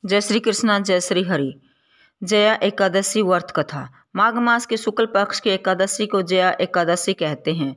जय श्री कृष्णा, जय श्री हरि। जया एकादशी व्रत कथा। माघ मास के शुक्ल पक्ष की एकादशी को जया एकादशी कहते हैं।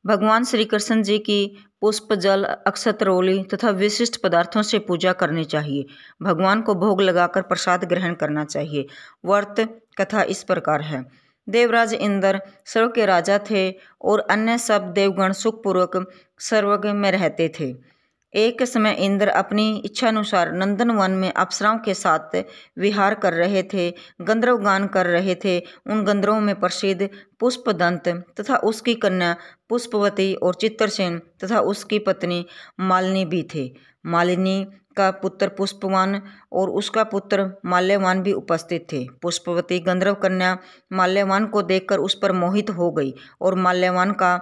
भगवान श्री कृष्ण जी की पुष्प, जल, अक्षत, रोली तथा विशिष्ट पदार्थों से पूजा करनी चाहिए। भगवान को भोग लगाकर प्रसाद ग्रहण करना चाहिए। व्रत कथा इस प्रकार है। देवराज इंद्र स्वर्ग के राजा थे और अन्य सब देवगण सुखपूर्वक स्वर्ग में रहते थे। एक समय इंद्र अपनी इच्छानुसार नंदन वन में अप्सराओं के साथ विहार कर रहे थे, गंधर्व गान कर रहे थे। उन गंधर्वों में प्रसिद्ध पुष्पदंत तथा उसकी कन्या पुष्पवती और चित्रसेन तथा उसकी पत्नी मालिनी भी थे। मालिनी का पुत्र पुष्पवान और उसका पुत्र माल्यवान भी उपस्थित थे। पुष्पवती गंधर्व कन्या माल्यवान को देखकर उस पर मोहित हो गई और माल्यवान का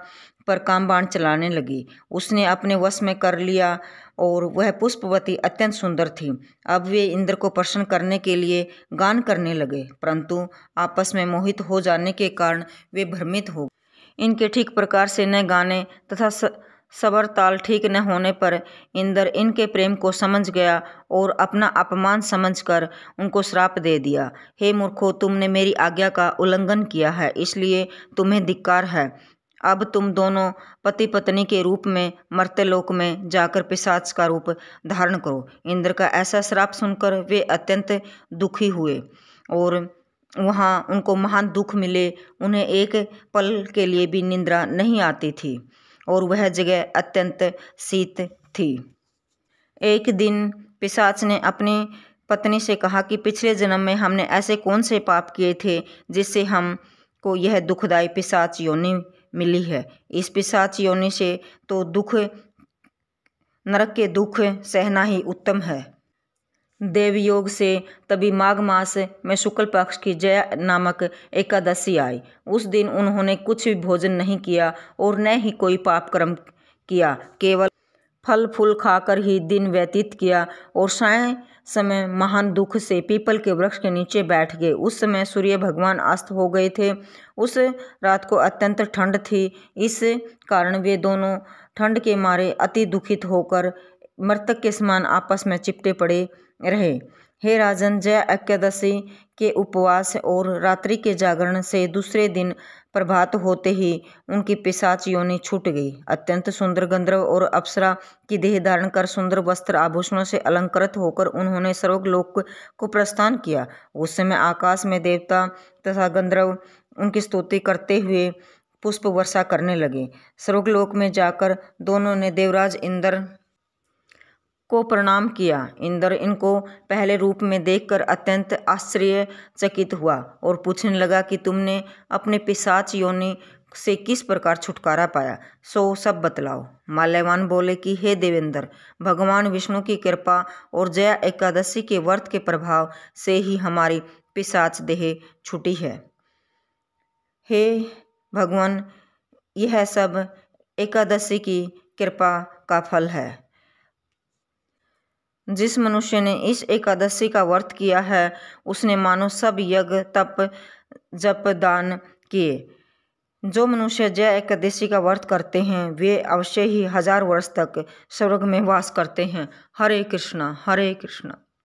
पर कामबाण चलाने लगी। उसने अपने वश में कर लिया और वह पुष्पवती अत्यंत सुंदर थी। अब वे इंद्र को प्रसन्न करने के लिए गान करने लगे, परंतु आपस में मोहित हो जाने के कारण वे भ्रमित हो गए। इनके ठीक प्रकार से न गाने तथा सबर ताल ठीक न होने पर इंद्र इनके प्रेम को समझ गया और अपना अपमान समझकर उनको श्राप दे दिया। हे मूर्खों, तुमने मेरी आज्ञा का उल्लंघन किया है, इसलिए तुम्हें धिक्कार है। अब तुम दोनों पति पत्नी के रूप में मर्त्यलोक में जाकर पिशाच का रूप धारण करो। इंद्र का ऐसा श्राप सुनकर वे अत्यंत दुखी हुए और वहाँ उनको महान दुख मिले। उन्हें एक पल के लिए भी निद्रा नहीं आती थी और वह जगह अत्यंत शीत थी। एक दिन पिशाच ने अपनी पत्नी से कहा कि पिछले जन्म में हमने ऐसे कौन से पाप किए थे जिससे हमको यह दुखदायी पिशाच योनि मिली है। इस पिशाच योनि से तो दुख, नरक के दुख सहना ही उत्तम है। देवयोग से तभी माघ मास में शुक्ल पक्ष की जया नामक एकादशी आई। उस दिन उन्होंने कुछ भी भोजन नहीं किया और न ही कोई पाप कर्म किया, केवल फल फूल खाकर ही दिन व्यतीत किया और साय समय महान दुख से पीपल के वृक्ष के नीचे बैठ गए। उस समय सूर्य भगवान अस्त हो गए थे। उस रात को अत्यंत ठंड थी, इस कारण वे दोनों ठंड के मारे अति दुखित होकर मृतक के समान आपस में चिपटे पड़े रहे। हे राजन, जया एकादशी के उपवास और रात्रि के जागरण से दूसरे दिन प्रभात होते ही उनकी पिशाच योनि छूट गई। अत्यंत सुंदर गंधर्व और अप्सरा की देह धारण कर सुंदर वस्त्र आभूषणों से अलंकृत होकर उन्होंने स्वर्गलोक को प्रस्थान किया। उस समय आकाश में देवता तथा गंधर्व उनकी स्तुति करते हुए पुष्प वर्षा करने लगे। स्वर्गलोक में जाकर दोनों ने देवराज इंद्र को प्रणाम किया। इंद्र इनको पहले रूप में देखकर अत्यंत आश्चर्यचकित हुआ और पूछने लगा कि तुमने अपने पिशाच योनि से किस प्रकार छुटकारा पाया, सो सब बतलाओ। माल्यवान बोले कि हे देवेंद्र, भगवान विष्णु की कृपा और जया एकादशी के व्रत के प्रभाव से ही हमारी पिशाच देह छूटी है। हे भगवान, यह सब एकादशी की कृपा का फल है। जिस मनुष्य ने इस एकादशी का व्रत किया है उसने मानो सब यज्ञ, तप, जप, दान किए। जो मनुष्य जया एकादशी का व्रत करते हैं वे अवश्य ही 1000 वर्ष तक स्वर्ग में वास करते हैं। हरे कृष्णा, हरे कृष्णा।